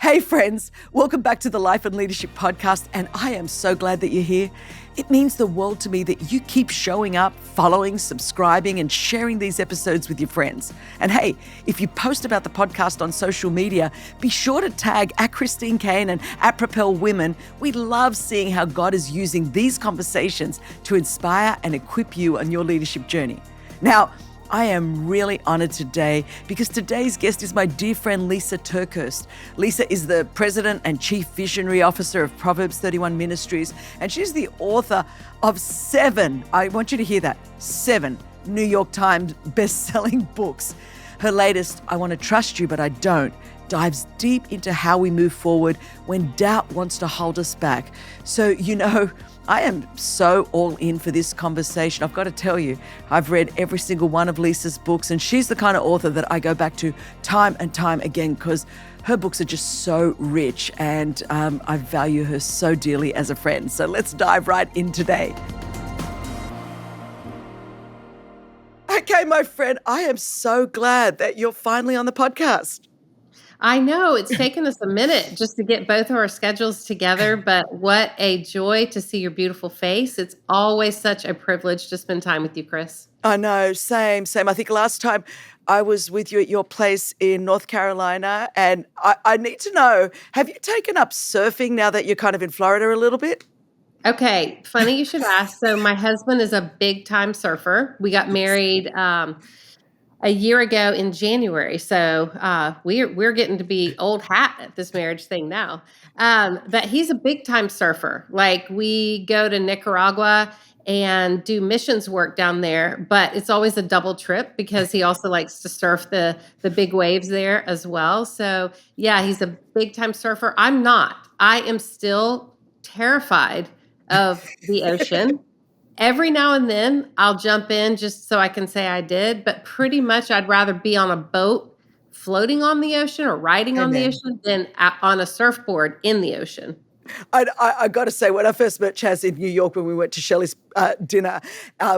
Hey friends, welcome back to the Life and Leadership Podcast, and I am so glad that you're here. It means the world to me that you keep showing up, following, subscribing, and sharing these episodes with your friends. And hey, if you post about the podcast on social media, be sure to tag at Christine Caine and at Propel Women. We love seeing how God is using these conversations to inspire and equip you on your leadership journey. Now, I am really honored today because today's guest is my dear friend, Lysa TerKeurst. Lysa is the president and chief visionary officer of Proverbs 31 Ministries, and she's the author of 7, I want you to hear that, 7 New York Times best-selling books. Her latest, I Want to Trust You, But I Don't, dives deep into how we move forward when doubt wants to hold us back. So, I am so all in for this conversation. I've got to tell you, I've read every single one of Lysa's books, and she's the kind of author that I go back to time and time again because her books are just so rich, and I value her so dearly as a friend. So let's dive right in today. Okay, my friend, I am so glad that you're finally on the podcast. I know it's taken us a minute just to get both of our schedules together, but what a joy to see your beautiful face. It's always such a privilege to spend time with you, Chris. I know, same. I think last time I was with you at your place in North Carolina, and I need to know, have you taken up surfing now that you're kind of in Florida a little bit? Okay, funny you should ask. So my husband is a big time surfer. We got married a year ago in January. So we're getting to be old hat at this marriage thing now. But he's a big time surfer. Like we go to Nicaragua and do missions work down there, but it's always a double trip because he also likes to surf the big waves there as well. So yeah, he's a big time surfer. I'm not. I am still terrified of the ocean. Every now and then I'll jump in just so I can say I did, but pretty much I'd rather be on a boat floating on the ocean or riding on the ocean than on a surfboard in the ocean. I got to say, when I first met Chaz in New York when we went to Shelley's dinner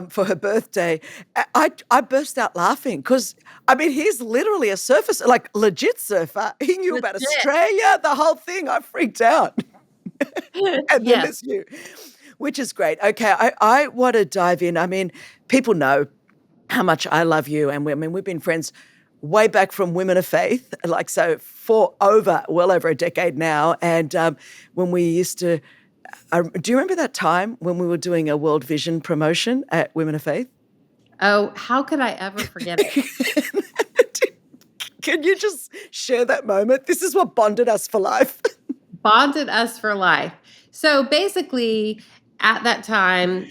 for her birthday, I burst out laughing because, he's literally a surfer, like legit surfer. He knew about Australia, the whole thing. I freaked out. And then there's you. Which is great. Okay, I want to dive in. People know how much I love you, and we've been friends way back from Women of Faith, for well over a decade now. And when we used to, do you remember that time when we were doing a World Vision promotion at Women of Faith? Oh, how could I ever forget it? Can you just share that moment? This is what bonded us for life. Bonded us for life. So basically, at that time,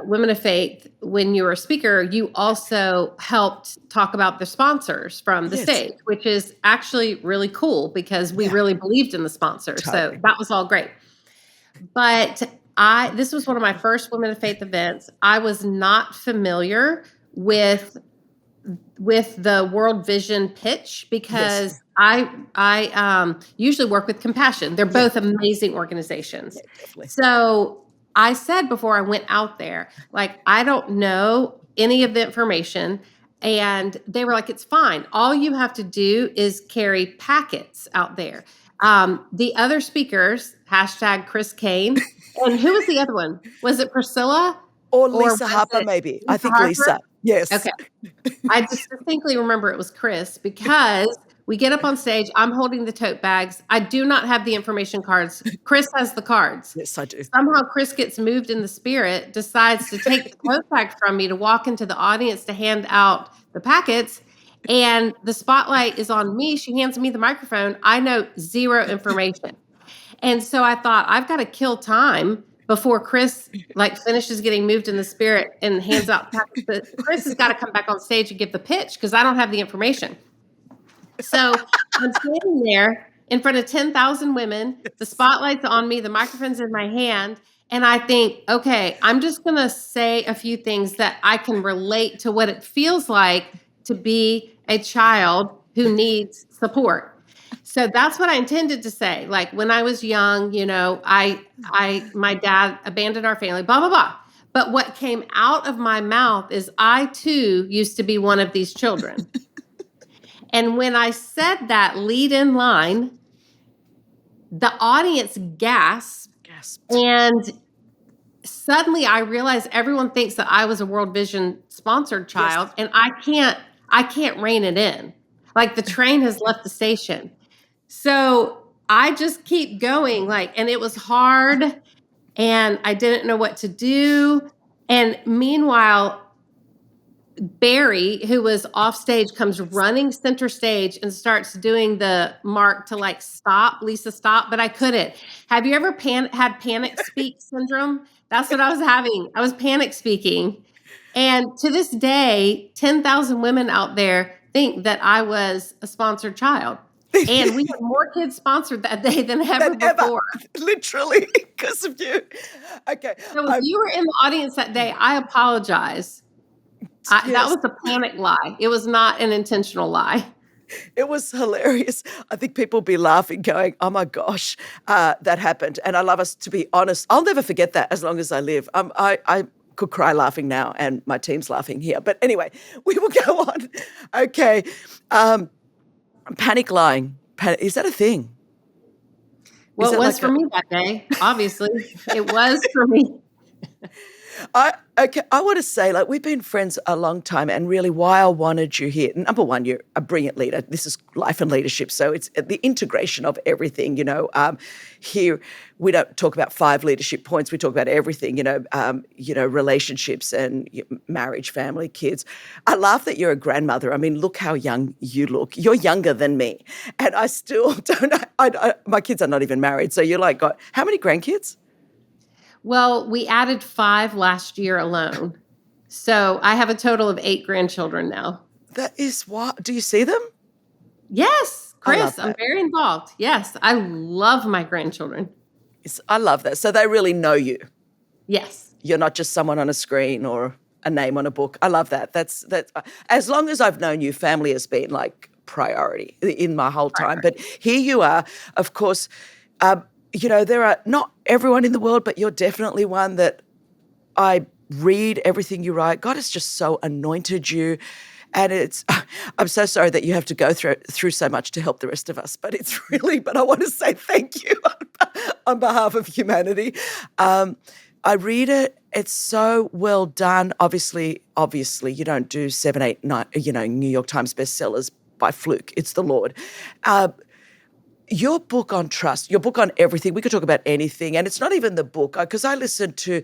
Women of Faith, when you were a speaker, you also helped talk about the sponsors from the stage, which is actually really cool because we really believed in the sponsors. Totally. So that was all great. But this was one of my first Women of Faith events. I was not familiar with the World Vision pitch because I usually work with Compassion. They're both amazing organizations. Definitely. So I said before I went out there, I don't know any of the information. And they were like, it's fine. All you have to do is carry packets out there. The other speakers, #Chris Caine. And who was the other one? Was it Priscilla? Or Lysa Harper, maybe. I think Harper? Lysa. Yes. Okay. I just distinctly remember it was Chris because we get up on stage. I'm holding the tote bags. I do not have the information cards. Chris has the cards. Yes, I do. Somehow Chris gets moved in the spirit, decides to take the tote bag from me to walk into the audience to hand out the packets. And the spotlight is on me. She hands me the microphone. I know zero information. And so I thought, I've got to kill time before Chris finishes getting moved in the spirit and hands out packets. But Chris has got to come back on stage and give the pitch because I don't have the information. So I'm standing there in front of 10,000 women. The spotlight's on me. The microphone's in my hand. And I think, okay, I'm just going to say a few things that I can relate to what it feels like to be a child who needs support. So that's what I intended to say. When I was young, my dad abandoned our family, blah, blah, blah. But what came out of my mouth is I too used to be one of these children. And when I said that lead in line, the audience gasped. And suddenly I realized everyone thinks that I was a World Vision sponsored child, and I can't rein it in. Like the train has left the station. So I just keep going, and it was hard and I didn't know what to do. And meanwhile, Barry, who was off stage, comes running center stage and starts doing the mark to stop, Lysa, stop. But I couldn't. Have you ever had panic speak syndrome? That's what I was having. I was panic speaking. And to this day, 10,000 women out there think that I was a sponsored child. And we had more kids sponsored that day than ever before. Literally, because of you. Okay. So if you were in the audience that day, I apologize. That was a panic lie. It was not an intentional lie. It was hilarious. I think people will be laughing, going, oh my gosh, that happened. And I love us to be honest. I'll never forget that as long as I live. I could cry laughing now, and my team's laughing here. But anyway, we will go on. Okay. Panic lying. Is that a thing? Well, it was for me that day, obviously. It was for me. I want to say, we've been friends a long time, and really why I wanted you here. Number one, you're a brilliant leader. This is life and leadership, so it's the integration of everything. Here we don't talk about 5 leadership points. We talk about everything. Relationships and marriage, family, kids. I laugh that you're a grandmother. I mean, look how young you look. You're younger than me, and I still don't. My kids are not even married, so you're got how many grandkids? Well, we added 5 last year alone. So I have a total of 8 grandchildren now. That is what? Do you see them? Yes, Chris, I'm very involved. Yes, I love my grandchildren. I love that. So they really know you. Yes. You're not just someone on a screen or a name on a book. I love that. That's as long as I've known you, family has been priority in my whole time. But here you are, of course. There are not everyone in the world, but you're definitely one that I read everything you write. God has just so anointed you. And I'm so sorry that you have to go through so much to help the rest of us, but I want to say thank you on behalf of humanity. I read it. It's so well done. Obviously, you don't do 7, 8, 9, New York Times bestsellers by fluke. It's the Lord. Your book on trust, your book on everything, we could talk about anything, and it's not even the book, because I listened to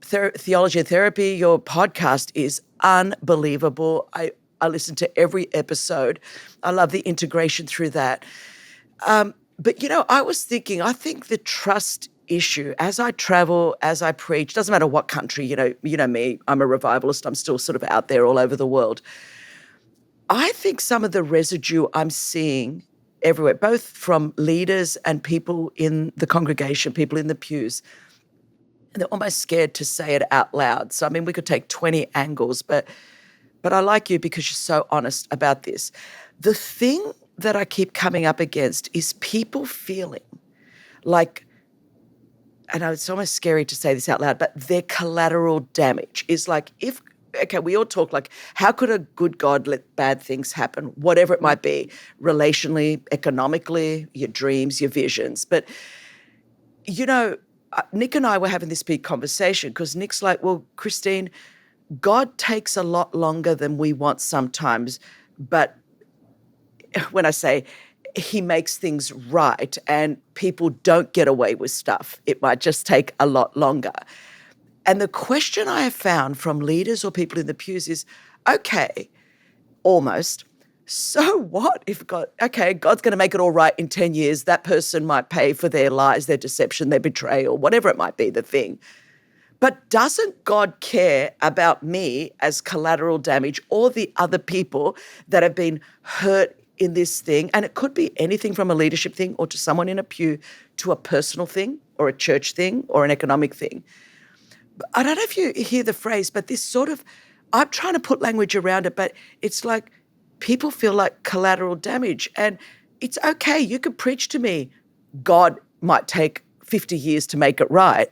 Theology and Therapy. Your podcast is unbelievable. I listened to every episode. I love the integration through that. But, I was thinking, I think the trust issue, as I travel, as I preach, doesn't matter what country, you know me, I'm a revivalist, I'm still sort of out there all over the world. I think some of the residue I'm seeing everywhere, both from leaders and people in the congregation, people in the pews, they're almost scared to say it out loud. So, I mean, we could take 20 angles, but I like you because you're so honest about this. The thing that I keep coming up against is people feeling like, and it's almost scary to say this out loud, but their collateral damage is we all talk how could a good God let bad things happen, whatever it might be, relationally, economically, your dreams, your visions. But, Nick and I were having this big conversation because Nick's like, well, Christine, God takes a lot longer than we want sometimes. But when I say he makes things right and people don't get away with stuff, it might just take a lot longer. And the question I have found from leaders or people in the pews is, okay, almost, so what if God's going to make it all right in 10 years. That person might pay for their lies, their deception, their betrayal, whatever it might be, the thing. But doesn't God care about me as collateral damage or the other people that have been hurt in this thing? And it could be anything from a leadership thing or to someone in a pew to a personal thing or a church thing or an economic thing. I don't know if you hear the phrase, but this sort of, I'm trying to put language around it, but it's like people feel like collateral damage. And it's okay. You can preach to me, God might take 50 years to make it right.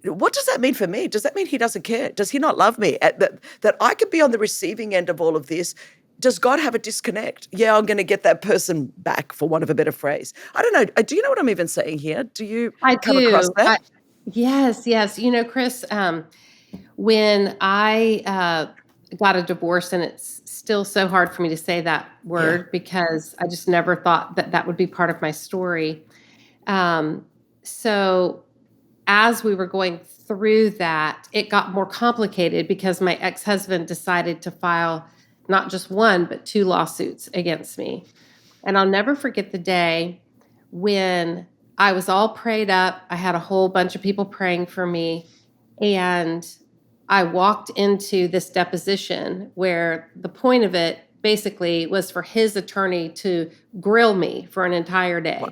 What does that mean for me? Does that mean he doesn't care? Does he not love me? That I could be on the receiving end of all of this, does God have a disconnect? Yeah, I'm going to get that person back, for want of a better phrase. I don't know. Do you know what I'm even saying here? Do you I come across do. that? Yes, yes. Chris, when I got a divorce, and it's still so hard for me to say that Yeah. word because I just never thought that that would be part of my story. Um, so as we were going through that, it got more complicated because my ex-husband decided to file not just one, but two lawsuits against me. And I'll never forget the day when I was all prayed up. I had a whole bunch of people praying for me. And I walked into this deposition where the point of it basically was for his attorney to grill me for an entire day Wow.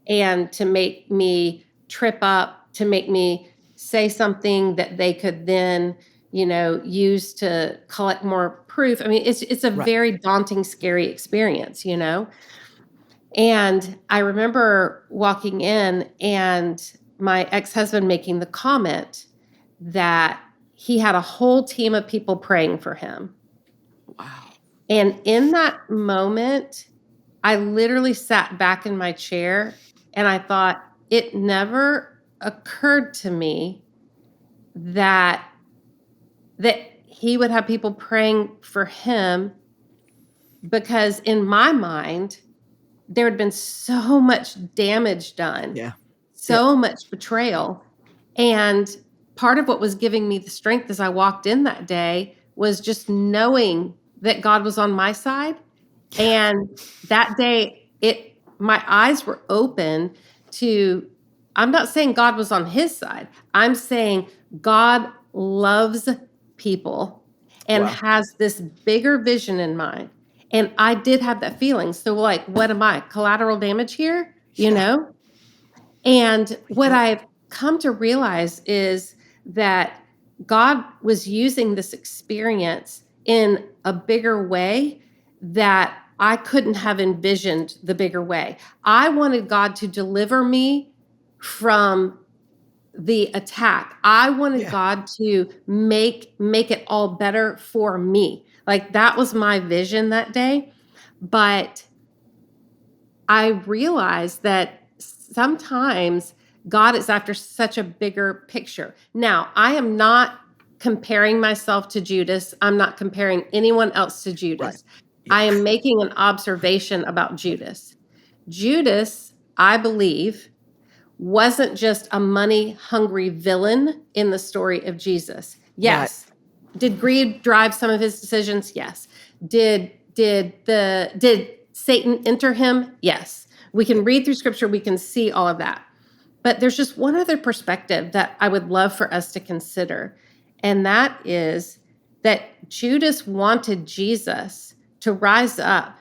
and to make me trip up, to make me say something that they could then use to collect more proof. I mean, it's a Right. very daunting, scary experience. And I remember walking in and my ex-husband making the comment that he had a whole team of people praying for him. Wow. And in that moment, I literally sat back in my chair and I thought, it never occurred to me that he would have people praying for him, because in my mind, there had been so much damage done, Yeah. Yep. so much betrayal. And part of what was giving me the strength as I walked in that day was just knowing that God was on my side. And that day, my eyes were open to, I'm not saying God was on his side. I'm saying God loves people and Wow. has this bigger vision in mind. And I did have that feeling. So, like, what am I? Collateral damage here, Yeah. And what Yep. I've come to realize is that God was using this experience in a bigger way that I couldn't have envisioned the bigger way. I wanted God to deliver me from the attack. I wanted Yeah. God to make it all better for me. Like, that was my vision that day. But I realized that sometimes God is after such a bigger picture. Now, I am not comparing myself to Judas. I'm not comparing anyone else to Right. Judas. Yeah. I am making an observation about Judas. Judas, I believe, wasn't just a money hungry villain in the story of Jesus. Right. Yes. Did greed drive some of his decisions? Yes. Did Satan enter him? Yes. We can read through scripture, we can see all of that. But there's just one other perspective that I would love for us to consider, and that is that Judas wanted Jesus to rise up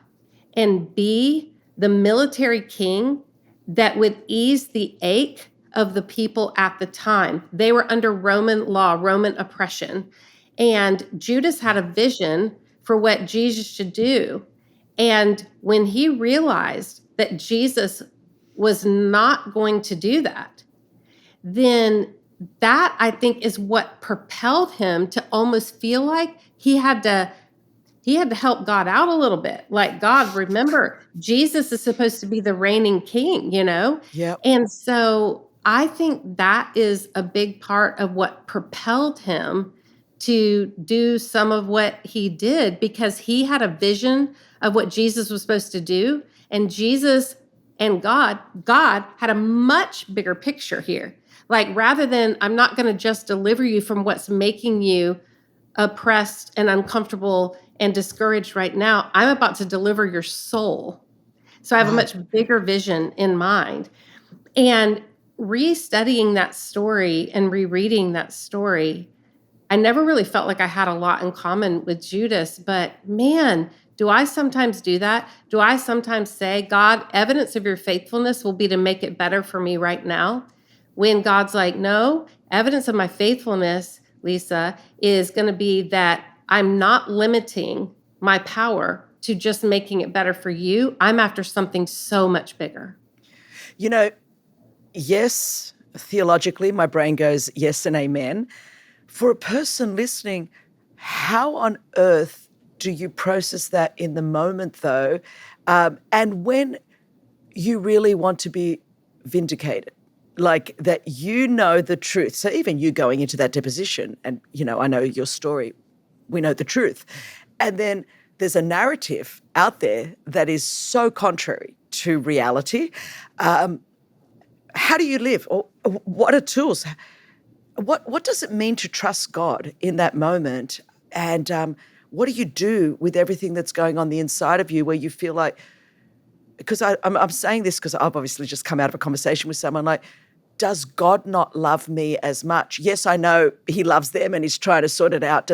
and be the military king that would ease the ache of the people at the time. They were under Roman law, Roman oppression. And Judas had a vision for what Jesus should do. And when he realized that Jesus was not going to do that, then that, I think, is what propelled him to almost feel like he had to help God out a little bit. Like, God, remember, Jesus is supposed to be the reigning king. Yep. And so I think that is a big part of what propelled him to do some of what he did, because he had a vision of what Jesus was supposed to do. And Jesus and God had a much bigger picture here. Like, rather than, I'm not going to just deliver you from what's making you oppressed and uncomfortable and discouraged right now, I'm about to deliver your soul. So I have a Wow. much bigger vision in mind. And restudying that story and rereading that story, I never really felt like I had a lot in common with Judas, but man, do I sometimes do that? Do I sometimes say, God, evidence of your faithfulness will be to make it better for me right now? When God's like, no, evidence of my faithfulness, Lysa, is going to be that I'm not limiting my power to just making it better for you. I'm after something so much bigger. You know, yes, theologically, my brain goes yes and amen. For a person listening, how on earth do you process that in the moment, though? And when you really want to be vindicated, like that you know the truth. So even you going into that deposition and, I know your story, we know the truth. And then there's a narrative out there that is so contrary to reality. How do you live? Or what are tools? What does it mean to trust God in that moment? And what do you do with everything that's going on the inside of you where you feel like, because I'm saying this because I've obviously just come out of a conversation with someone like, does God not love me as much? Yes, I know he loves them and he's trying to sort it out.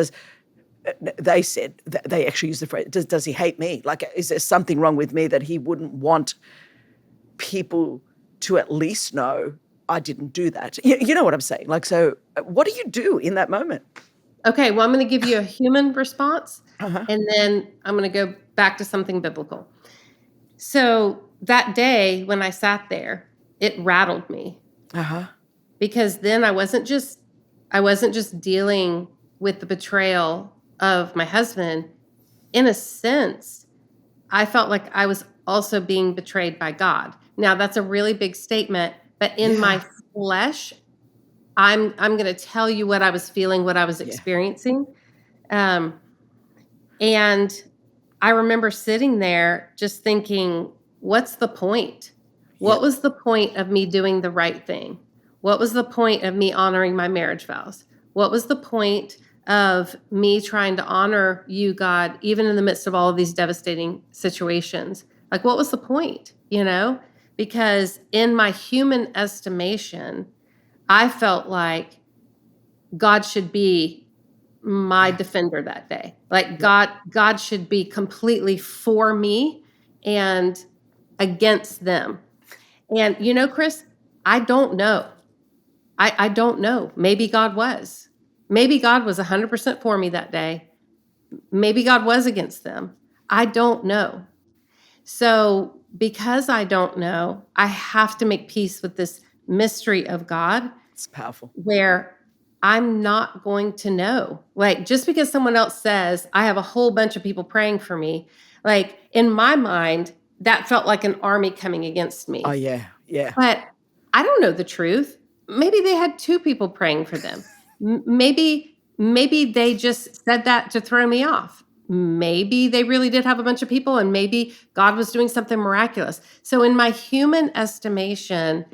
They said, they actually used the phrase, does he hate me? Like, is there something wrong with me that he wouldn't want people to at least know I didn't do that? You know what I'm saying? Like, so what do you do in that moment? Okay, well, I'm going to give you a human response, Uh-huh. and then I'm going to go back to something biblical. So that day when I sat there, it rattled me Uh-huh. because then I wasn't just dealing with the betrayal of my husband. In a sense, I felt like I was also being betrayed by God. Now, that's a really big statement, but in my flesh, I'm going to tell you what I was feeling, what I was experiencing. And I remember sitting there just thinking, what's the point? What was the point of me doing the right thing? What was the point of me honoring my marriage vows? What was the point of me trying to honor you, God, even in the midst of all of these devastating situations? Like, what was the point, Because in my human estimation, I felt like God should be my defender that day. Like God should be completely for me and against them. And Chris, I don't know. I don't know. Maybe God was. Maybe God was 100% for me that day. Maybe God was against them. I don't know. So because I don't know, I have to make peace with this mystery of God. It's powerful. Where I'm not going to know. Like, just because someone else says, I have a whole bunch of people praying for me, like in my mind, that felt like an army coming against me. Oh, yeah. Yeah. But I don't know the truth. Maybe they had 2 people praying for them. Maybe they just said that to throw me off. Maybe they really did have a bunch of people and maybe God was doing something miraculous. So in my human estimation,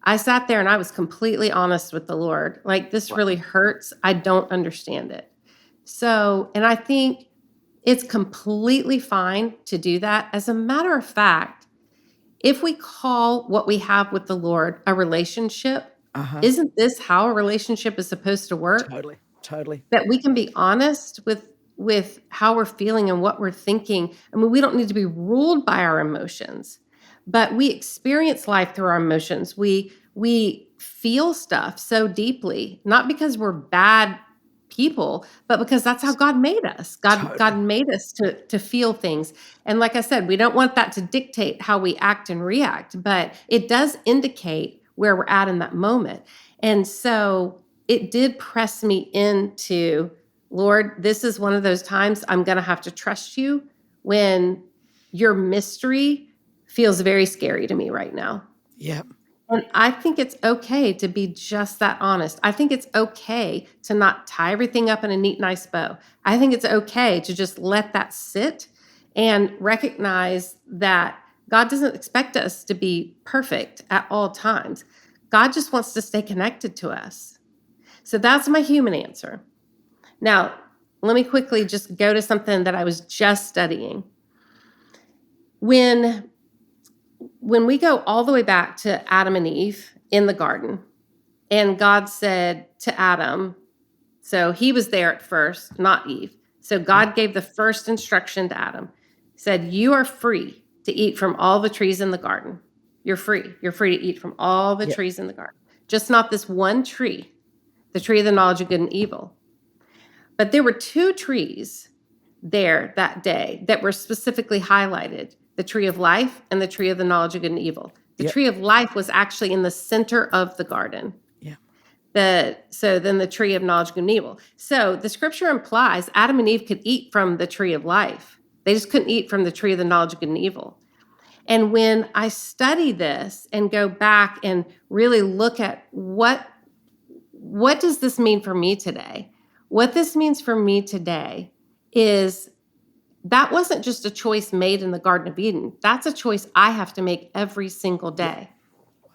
I sat there and I was completely honest with the Lord. Like, this really hurts. I don't understand it. So, and I think it's completely fine to do that. As a matter of fact, if we call what we have with the Lord a relationship, isn't this how a relationship is supposed to work? Totally. That we can be honest with how we're feeling and what we're thinking. I mean, we don't need to be ruled by our emotions, but we experience life through our emotions. We feel stuff so deeply, not because we're bad people, but because that's how God made us. God made us to feel things. And like I said, we don't want that to dictate how we act and react, but it does indicate where we're at in that moment. And so it did press me into, Lord, this is one of those times I'm going to have to trust you when your mystery feels very scary to me right now. Yep. And I think it's okay to be just that honest. I think it's okay to not tie everything up in a neat, nice bow. I think it's okay to just let that sit and recognize that God doesn't expect us to be perfect at all times. God just wants to stay connected to us. So that's my human answer. Now, let me quickly just go to something that I was just studying. When we go all the way back to Adam and Eve in the garden, and God said to Adam, so he was there at first, not Eve. So God gave the first instruction to Adam. He said, you are free to eat from all the trees in the garden. You're free. You're free to eat from all the trees in the garden. Just not this one tree, the tree of the knowledge of good and evil. But there were 2 trees there that day that were specifically highlighted, the tree of life and the tree of the knowledge of good and evil. The tree of life was actually in the center of the garden. Yeah. then the tree of knowledge of good and evil. So the scripture implies Adam and Eve could eat from the tree of life. They just couldn't eat from the tree of the knowledge of good and evil. And when I study this and go back and really look at what does this mean for me today? What this means for me today is that wasn't just a choice made in the Garden of Eden. That's a choice I have to make every single day.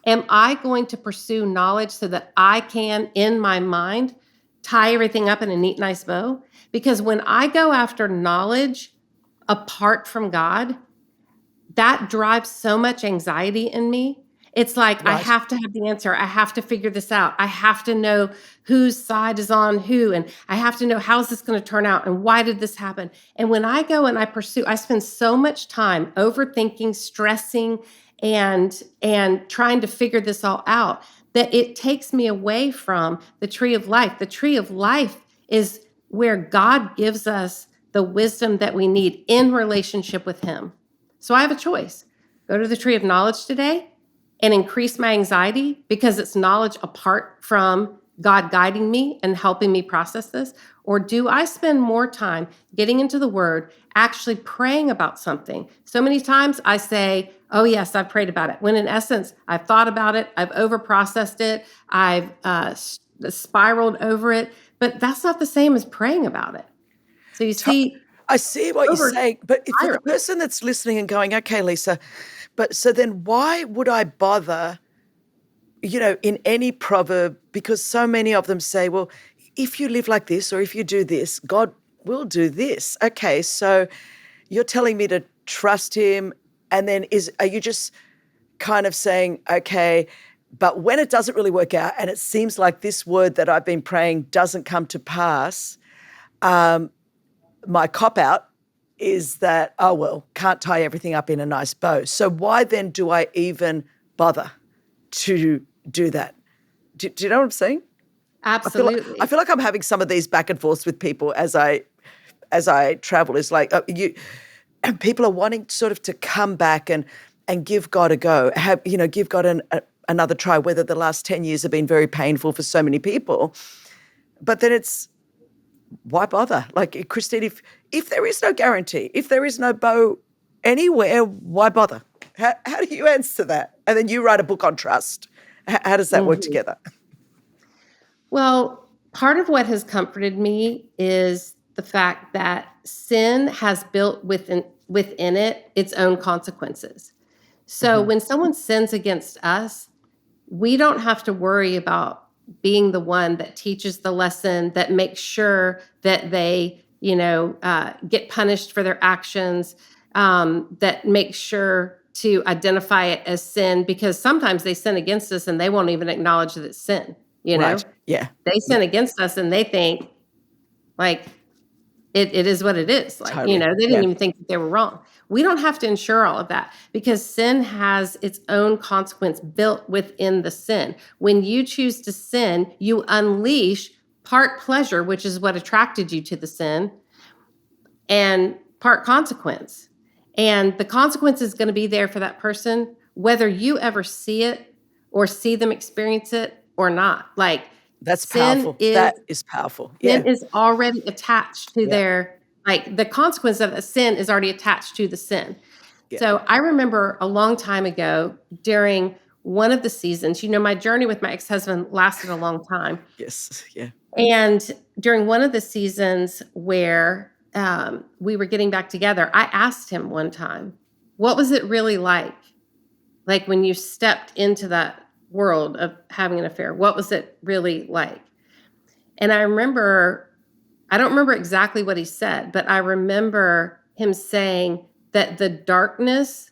Am I going to pursue knowledge so that I can, in my mind, tie everything up in a neat, nice bow? Because when I go after knowledge apart from God, that drives so much anxiety in me. It's like, I have to have the answer. I have to figure this out. I have to know whose side is on who. And I have to know, how's this going to turn out? And why did this happen? And when I go and I spend so much time overthinking, stressing, and trying to figure this all out, that it takes me away from the tree of life. The tree of life is where God gives us the wisdom that we need in relationship with him. So I have a choice. Go to the tree of knowledge today and increase my anxiety because it's knowledge apart from God guiding me and helping me process this? Or do I spend more time getting into the word, actually praying about something? So many times I say, oh yes, I've prayed about it. When in essence, I've thought about it, I've overprocessed it, I've spiraled over it, but that's not the same as praying about it. So you see, I see what you're saying, but if for the person that's listening and going, okay, Lysa, but so then why would I bother, in any proverb, because so many of them say, well, if you live like this or if you do this, God will do this. Okay, so you're telling me to trust him, and then are you just kind of saying, okay, but when it doesn't really work out and it seems like this word that I've been praying doesn't come to pass, my cop-out is that, oh, well, can't tie everything up in a nice bow. So why then do I even bother to do that? Do you know what I'm saying? Absolutely. I feel like I'm having some of these back and forths with people as I travel. It's like people are wanting sort of to come back and give God a go, give God another try, whether the last 10 years have been very painful for so many people. But then it's, why bother? Like, Christine, if there is no guarantee, if there is no bow anywhere, why bother? How do you answer that? And then you write a book on trust. How does that work together? Well, part of what has comforted me is the fact that sin has built within it its own consequences. So when someone sins against us, we don't have to worry about being the one that teaches the lesson, that makes sure that they, get punished for their actions, that makes sure to identify it as sin, because sometimes they sin against us and they won't even acknowledge that it's sin, Right. Yeah. They sin against us and they think, like, it is what it is. Like, Totally. they didn't even think that they were wrong. We don't have to ensure all of that because sin has its own consequence built within the sin. When you choose to sin, you unleash part pleasure, which is what attracted you to the sin, and part consequence. And the consequence is going to be there for that person, whether you ever see it or see them experience it or not. Like, that's powerful. That is powerful. Sin is already attached to the consequence of a sin is already attached to the sin. Yeah. So I remember a long time ago during one of the seasons, my journey with my ex-husband lasted a long time. Yes. Yeah. And during one of the seasons where we were getting back together, I asked him one time, what was it really like? Like when you stepped into that world of having an affair, what was it really like? And I don't remember exactly what he said, but I remember him saying that the darkness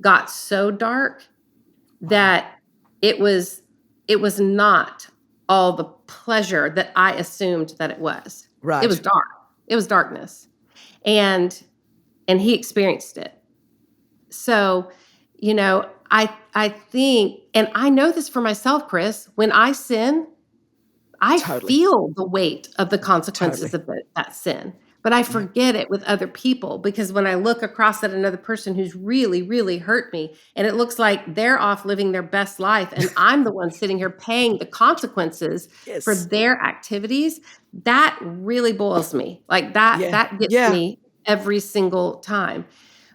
got so dark that it was not all the pleasure that I assumed that it was. Right. It was dark. It was darkness. And he experienced it. So, I think, and I know this for myself, Chris, when I sin, I feel the weight of the consequences of that sin. But I Yeah. forget it with other people because when I look across at another person who's really, really hurt me, and it looks like they're off living their best life, and I'm the one sitting here paying the consequences for Yes. their activities, that really boils me. Like Yeah. that gets Yeah. me every single time.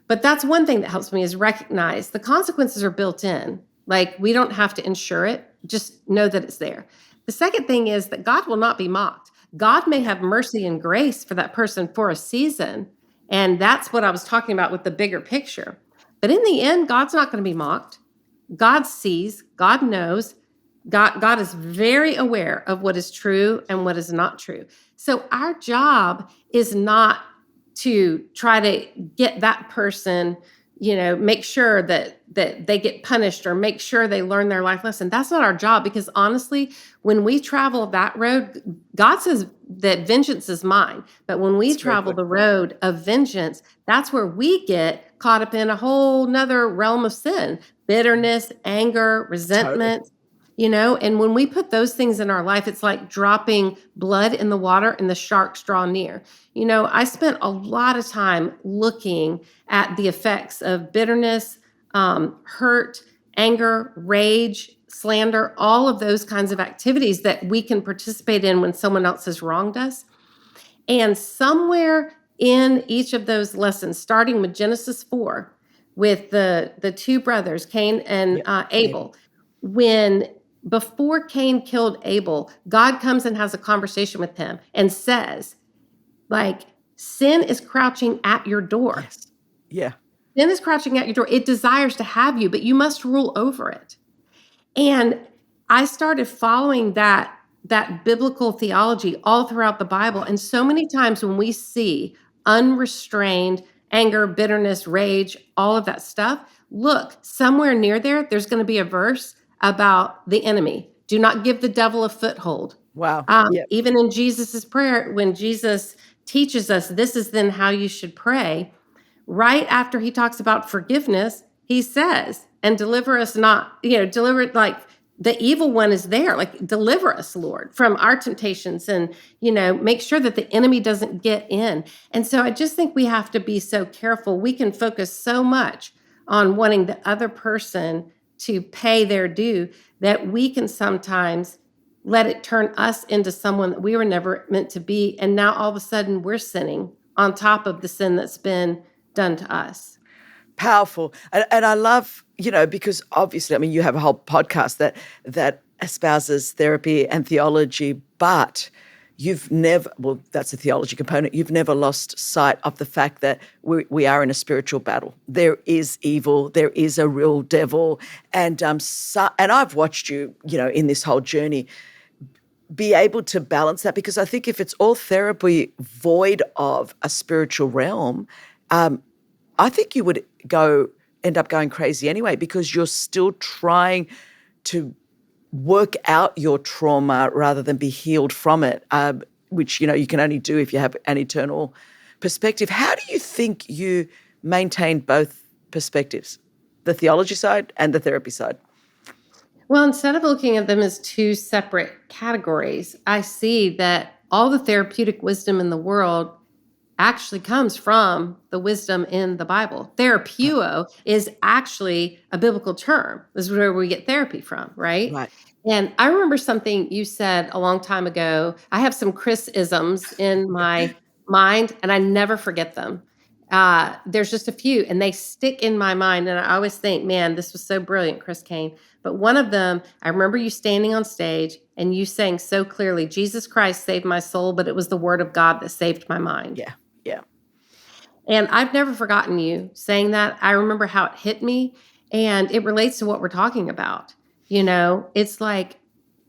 But that's one thing that helps me is recognize the consequences are built in. Like we don't have to ensure it, just know that it's there. The second thing is that God will not be mocked. God may have mercy and grace for that person for a season. And that's what I was talking about with the bigger picture. But in the end, God's not going to be mocked. God sees, God knows, God is very aware of what is true and what is not true. So our job is not to try to get that person, make sure that they get punished or make sure they learn their life lesson. That's not our job because honestly, when we travel that road, God says that vengeance is mine. But when we It's very travel good. the road of vengeance, that's where we get caught up in a whole nother realm of sin, bitterness, anger, Totally. resentment. And when we put those things in our life, it's like dropping blood in the water and the sharks draw near. I spent a lot of time looking at the effects of bitterness, hurt, anger, rage, slander, all of those kinds of activities that we can participate in when someone else has wronged us. And somewhere in each of those lessons, starting with Genesis 4, with the two brothers, Cain and Yeah. Abel, when before Cain killed Abel, God comes and has a conversation with him and says, like, sin is crouching at your door. Yes. Yeah. Sin is crouching at your door. It desires to have you, but you must rule over it. And I started following that biblical theology all throughout the Bible. And so many times when we see unrestrained anger, bitterness, rage, all of that stuff, look, somewhere near there's going to be a verse about the enemy. Do not give the devil a foothold. Wow. Yeah. Even in Jesus's prayer, when Jesus teaches us this is then how you should pray, right after he talks about forgiveness, he says, and deliver us not, deliver it like the evil one is there, like deliver us, Lord, from our temptations and, make sure that the enemy doesn't get in. And so I just think we have to be so careful. We can focus so much on wanting the other person to pay their due that we can sometimes let it turn us into someone that we were never meant to be. And now all of a sudden we're sinning on top of the sin that's been done to us. Powerful. And I love, because obviously, I mean, you have a whole podcast that espouses therapy and theology, but you've never, well, that's a theology component. You've never lost sight of the fact that we are in a spiritual battle. There is evil. There is a real devil. And and I've watched you, in this whole journey, be able to balance that, because I think if it's all therapy void of a spiritual realm, I think you would end up going crazy anyway, because you're still trying to work out your trauma rather than be healed from it, which, you can only do if you have an eternal perspective. How do you think you maintain both perspectives, the theology side and the therapy side? Well, instead of looking at them as two separate categories, I see that all the therapeutic wisdom in the world actually comes from the wisdom in the Bible. Therapeuo is actually a biblical term. This is where we get therapy from, right? Right. And I remember something you said a long time ago. I have some Chris-isms in my mind, and I never forget them. There's just a few, and they stick in my mind. And I always think, man, this was so brilliant, Chris Caine. But one of them, I remember you standing on stage and you saying so clearly, Jesus Christ saved my soul, but it was the word of God that saved my mind. Yeah. Yeah. And I've never forgotten you saying that. I remember how it hit me, and it relates to what we're talking about. It's like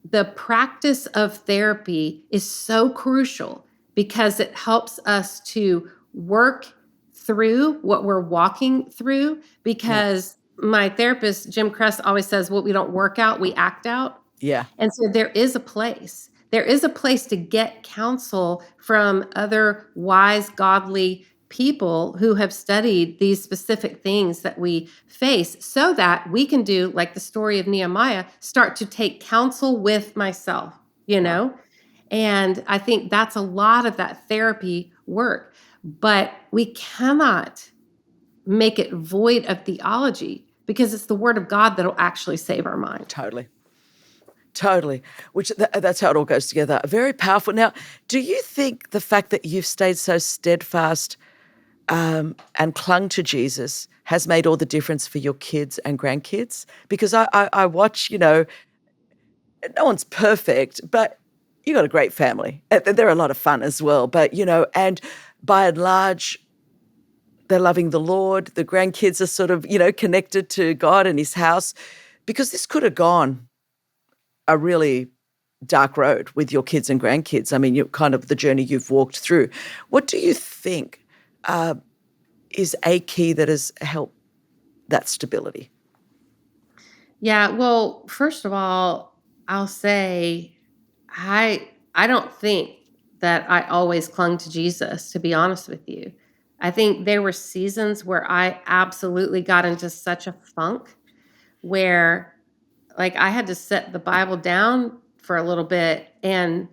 the practice of therapy is so crucial because it helps us to work through what we're walking through. Because my therapist, Jim Kress, always says, what we don't work out, we act out. Yeah. And so there is a place. There is a place to get counsel from other wise, godly people who have studied these specific things that we face so that we can do, like the story of Nehemiah, start to take counsel with myself, Wow. And I think that's a lot of that therapy work. But we cannot make it void of theology because it's the word of God that'll actually save our mind. Totally. That's how it all goes together. Very powerful. Now, do you think the fact that you've stayed so steadfast and clung to Jesus has made all the difference for your kids and grandkids? Because I watch, no one's perfect, but you got a great family. They're a lot of fun as well. But, and by and large, they're loving the Lord. The grandkids are sort of, connected to God and his house, because this could have gone a really dark road with your kids and grandkids. I mean, you're kind of the journey you've walked through. What do you think is a key that has helped that stability? Yeah, well, first of all, I'll say I don't think that I always clung to Jesus, to be honest with you. I think there were seasons where I absolutely got into such a funk where like I had to set the Bible down for a little bit, and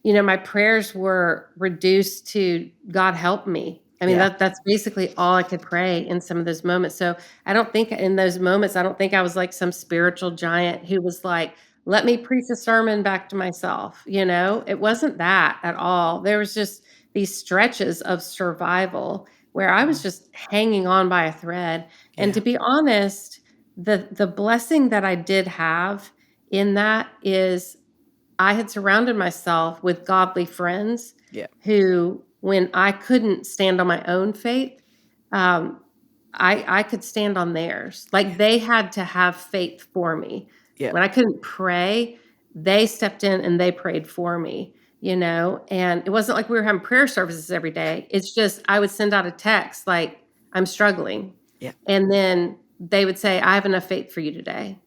my prayers were reduced to God help me. I mean, Yeah. that's basically all I could pray in some of those moments. So I don't think in those moments, I don't think I was like some spiritual giant who was like, let me preach a sermon back to myself. It wasn't that at all. There was just these stretches of survival where I was just hanging on by a thread. And to Yeah. be honest, the blessing that I did have in that is I had surrounded myself with godly friends Yeah. who, when I couldn't stand on my own faith, um, I could stand on theirs. Like they had to have faith for me. Yeah. When I couldn't pray, they stepped in and they prayed for me, and it wasn't like we were having prayer services every day. It's just I would send out a text like, I'm struggling. Yeah. And then they would say, I have enough faith for you today.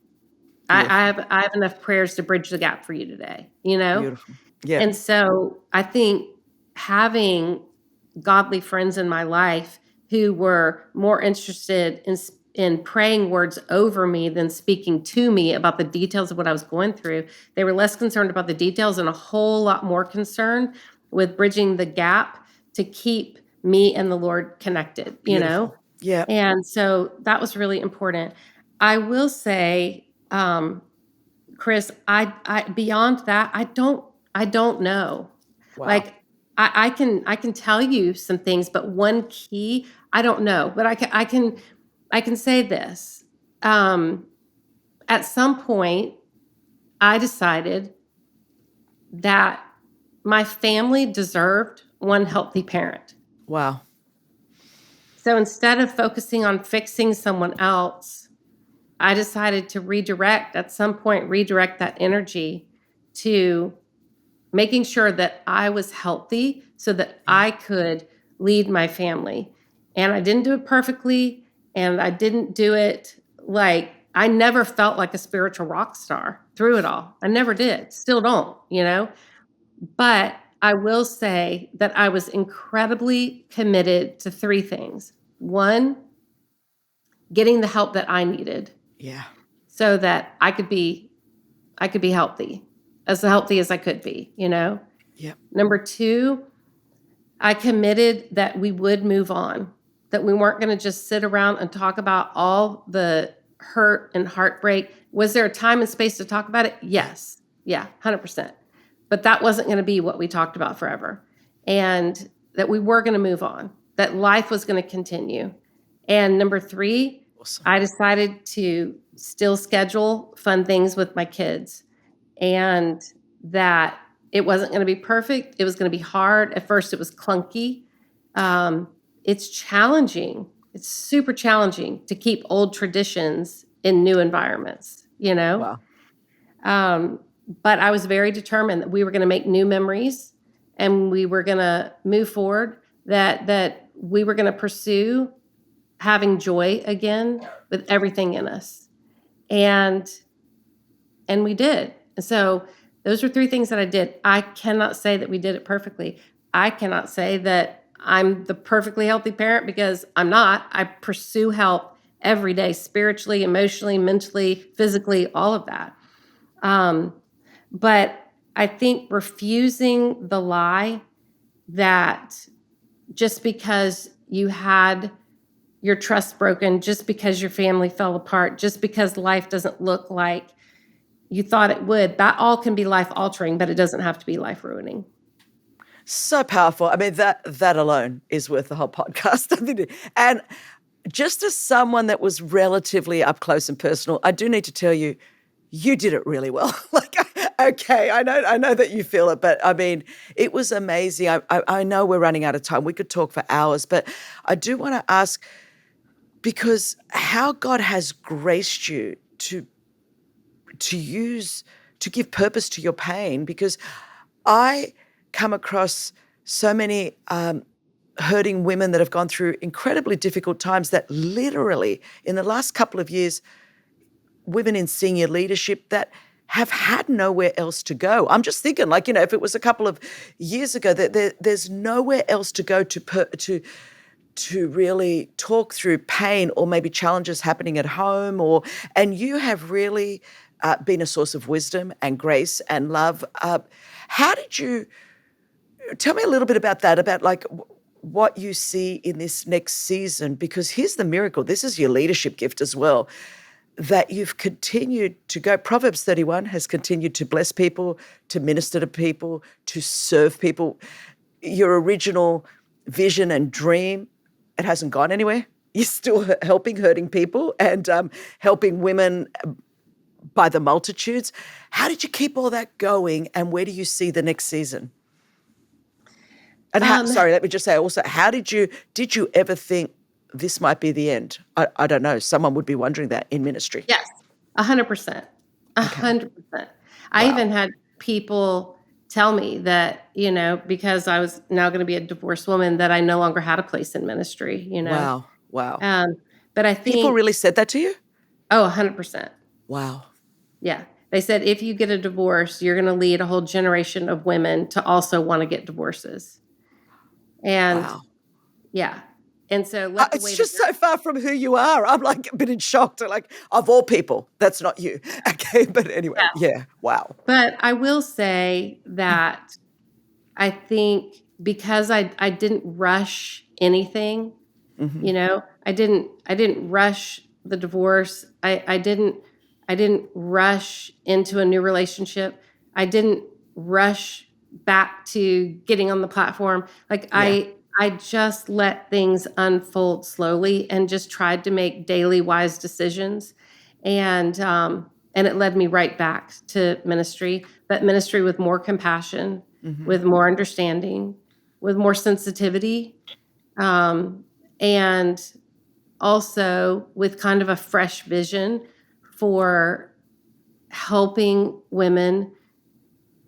Beautiful. I have enough prayers to bridge the gap for you today. Beautiful. Yeah. And so I think having godly friends in my life who were more interested in praying words over me than speaking to me about the details of what I was going through. They were less concerned about the details and a whole lot more concerned with bridging the gap to keep me and the Lord connected. Yeah. And so that was really important. I will say, Chris, I beyond that, I don't know. Wow. Like I can tell you some things, but one key, I don't know. But I can say this. At some point, I decided that my family deserved one healthy parent. Wow. So instead of focusing on fixing someone else, I decided to redirect that energy to making sure that I was healthy so that Yeah. I could lead my family. And I didn't do it perfectly. And I didn't do it like, I never felt like a spiritual rock star through it all. I never did. Still don't. But I will say that I was incredibly committed to three things. One, getting the help that I needed Yeah. so that I could be healthy as I could be. Yep. Number two, I committed that we would move on, that we weren't going to just sit around and talk about all the hurt and heartbreak. Was there a time and space to talk about it? Yes. Yeah, 100%. But that wasn't going to be what we talked about forever. And that we were going to move on, that life was going to continue. And number three, Awesome. I decided to still schedule fun things with my kids, and that it wasn't going to be perfect. It was going to be hard. At first, it was clunky. It's challenging. It's super challenging to keep old traditions in new environments. Wow. But I was very determined that we were going to make new memories and we were going to move forward, that we were going to pursue having joy again with everything in us. And we did. And so those were three things that I did. I cannot say that we did it perfectly. I cannot say that I'm the perfectly healthy parent because I'm not. I pursue help every day, spiritually, emotionally, mentally, physically, all of that. But I think refusing the lie that just because you had your trust broken, just because your family fell apart, just because life doesn't look like you thought it would. That all can be life altering, but it doesn't have to be life ruining. So powerful. I mean, that alone is worth the whole podcast. I think. And just as someone that was relatively up close and personal, I do need to tell you, you did it really well. Like, okay, I know that you feel it, but I mean, it was amazing. I know we're running out of time. We could talk for hours, but I do want to ask, because how God has graced you to give purpose to your pain, because I come across so many hurting women that have gone through incredibly difficult times that literally in the last couple of years, women in senior leadership that have had nowhere else to go. I'm just thinking, like, if it was a couple of years ago, that there's nowhere else to go to really talk through pain or maybe challenges happening at home, and you have really been a source of wisdom and grace and love. How did you tell me a little bit about that, about like what you see in this next season? Because here's the miracle. This is your leadership gift as well, that you've continued to go. Proverbs 31 has continued to bless people, to minister to people, to serve people. Your original vision and dream, it hasn't gone anywhere. You're still helping hurting people and helping women by the multitudes. How did you keep all that going, and where do you see the next season? And let me just say also, did you ever think this might be the end? I don't know. Someone would be wondering that in ministry. Yes, 100%. 100%. I even had people tell me that, because I was now going to be a divorced woman, that I no longer had a place in ministry, Wow. But I think... People really said that to you? Oh, 100%. Wow. Yeah. They said, if you get a divorce, you're going to lead a whole generation of women to also want to get divorces. And wow. Yeah. And so it's just so far from who you are. I'm like a bit in shock to, like, of all people, that's not you. Okay. But anyway, yeah. Wow. But I will say that I think because I didn't rush anything, I didn't rush the divorce. I didn't rush into a new relationship. I didn't rush back to getting on the platform. Like I just let things unfold slowly and just tried to make daily wise decisions. And it led me right back to ministry, but ministry with more compassion, with more understanding, with more sensitivity, and also with kind of a fresh vision for helping women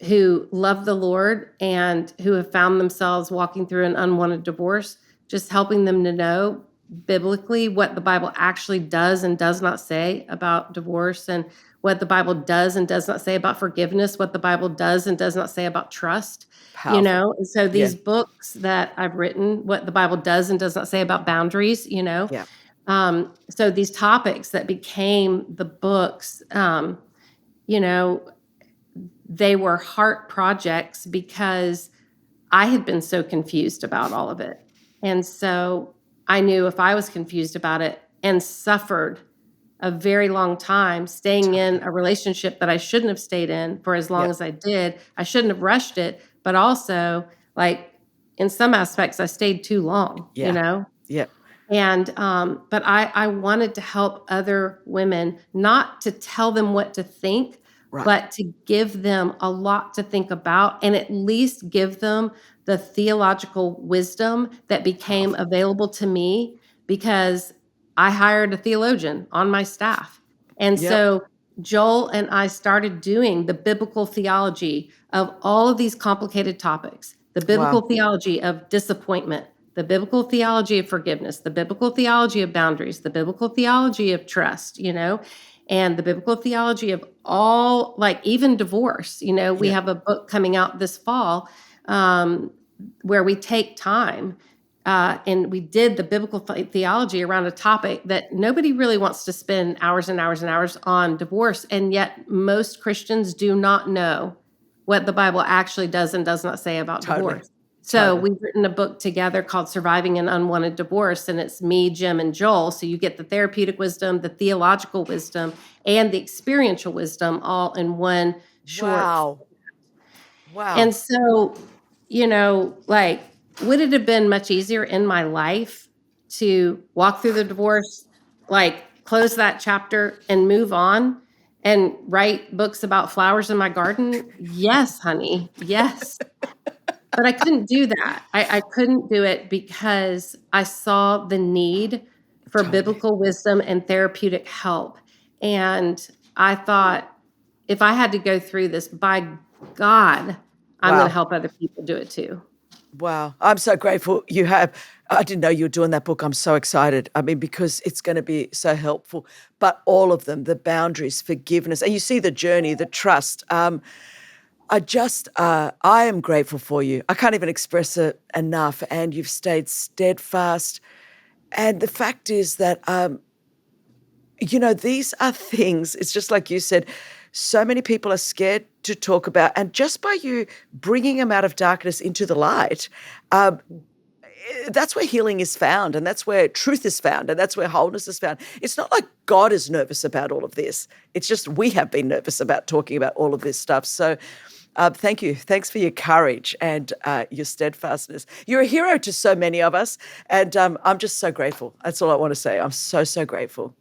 who love the Lord and who have found themselves walking through an unwanted divorce, just helping them to know biblically what the Bible actually does and does not say about divorce, and what the Bible does and does not say about forgiveness, what the Bible does and does not say about trust. Powerful. And so these books that I've written, what the Bible does and does not say about boundaries, Yeah. So these topics that became the books, they were heart projects because I had been so confused about all of it. And so I knew if I was confused about it and suffered a very long time staying in a relationship that I shouldn't have stayed in for as long as I did, I shouldn't have rushed it, but also, like, in some aspects, I stayed too long, Yeah. And, but I wanted to help other women, not to tell them what to think, but to give them a lot to think about, and at least give them the theological wisdom that became available to me because I hired a theologian on my staff. And so Joel and I started doing the biblical theology of all of these complicated topics, the biblical theology of disappointment, the biblical theology of forgiveness, the biblical theology of boundaries, the biblical theology of trust, and the biblical theology of all, like, even divorce. We have a book coming out this fall where we take time and we did the biblical theology around a topic that nobody really wants to spend hours and hours and hours on, divorce. And yet most Christians do not know what the Bible actually does and does not say about divorce. So Totally. we've written a book together called Surviving an Unwanted Divorce, and it's me, Jim, and Joel. So you get the therapeutic wisdom, the theological wisdom, and the experiential wisdom all in one short. Wow. Wow. And so, like, would it have been much easier in my life to walk through the divorce, like close that chapter and move on and write books about flowers in my garden? Yes, honey. Yes. But I couldn't do that. I couldn't do it because I saw the need for Totally. biblical wisdom and therapeutic help. And I thought, if I had to go through this, by God, I'm going to Wow. help other people do it too. Wow. I'm so grateful you have. I didn't know you were doing that book. I'm so excited. I mean, because it's going to be so helpful. But all of them, the boundaries, forgiveness, and you see the journey, the trust. I am grateful for you. I can't even express it enough. And you've stayed steadfast. And the fact is that, these are things, it's just like you said, so many people are scared to talk about. And just by you bringing them out of darkness into the light, um, that's where healing is found. And that's where truth is found. And that's where wholeness is found. It's not like God is nervous about all of this. It's just we have been nervous about talking about all of this stuff. So thank you. Thanks for your courage and your steadfastness. You're a hero to so many of us. And I'm just so grateful. That's all I want to say. I'm so, so grateful.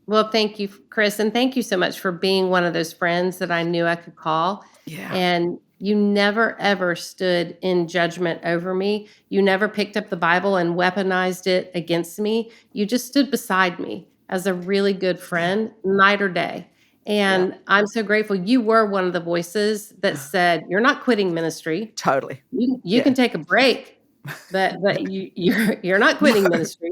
Well, thank you, Chris. And thank you so much for being one of those friends that I knew I could call. Yeah. And you never, ever stood in judgment over me. You never picked up the Bible and weaponized it against me. You just stood beside me as a really good friend, night or day. Yeah. And I'm so grateful. You were one of the voices that said, "You're not quitting ministry. Totally. You Yeah. can take a break, but you're not quitting ministry."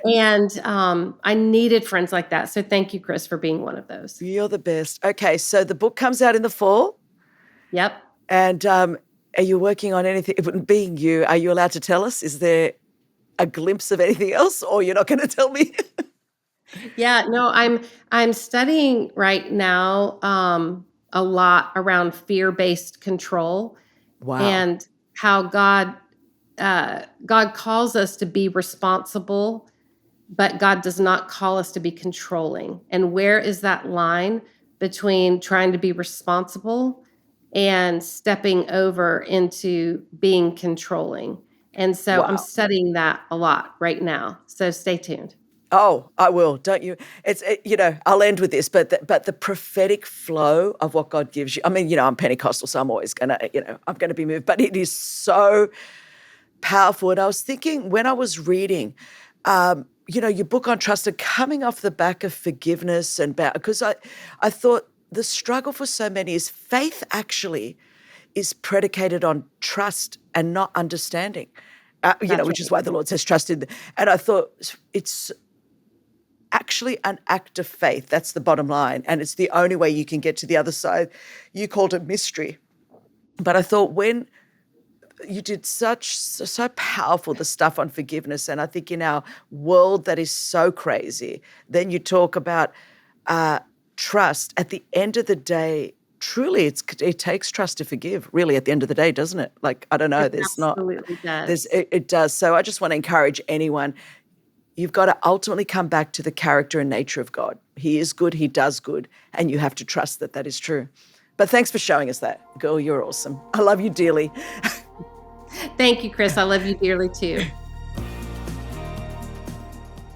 And I needed friends like that. So thank you, Chris, for being one of those. You're the best. Okay. So the book comes out in the fall. Yep. And are you working on anything? Being you, are you allowed to tell us? Is there a glimpse of anything else, or you're not going to tell me? Yeah, no, I'm studying right now a lot around fear-based control Wow. and how God calls us to be responsible, but God does not call us to be controlling. And where is that line between trying to be responsible and stepping over into being controlling? And so I'm Wow. studying that a lot right now. So stay tuned. Oh, I will. Don't you? I'll end with this, but the prophetic flow of what God gives you. I mean, I'm Pentecostal, so I'm always I'm gonna be moved. But it is so powerful. And I was thinking when I was reading, your book on trust, and coming off the back of forgiveness because I thought the struggle for so many is faith actually is predicated on trust and not understanding. That's Which right. is why the Lord says trust in. And I thought it's actually an act of faith. That's the bottom line. And it's the only way you can get to the other side. You called it mystery. But I thought when you did so powerful, the stuff on forgiveness, and I think in our world that is so crazy, then you talk about trust. At the end of the day, truly it takes trust to forgive, really, at the end of the day, doesn't it? Like, I don't know, It absolutely does. it does. So I just want to encourage anyone. You've got to ultimately come back to the character and nature of God. He is good, he does good, and you have to trust that that is true. But thanks for showing us that. Girl, you're awesome. I love you dearly. Thank you, Chris. I love you dearly too.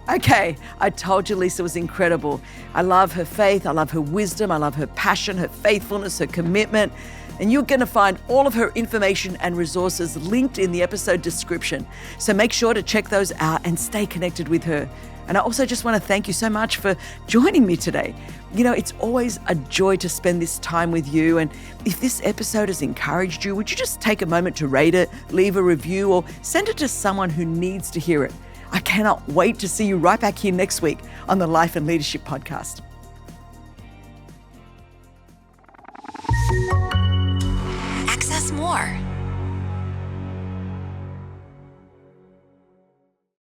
Okay, I told you Lysa was incredible. I love her faith, I love her wisdom, I love her passion, her faithfulness, her commitment. And you're going to find all of her information and resources linked in the episode description. So make sure to check those out and stay connected with her. And I also just want to thank you so much for joining me today. It's always a joy to spend this time with you. And if this episode has encouraged you, would you just take a moment to rate it, leave a review, or send it to someone who needs to hear it? I cannot wait to see you right back here next week on the Life and Leadership Podcast.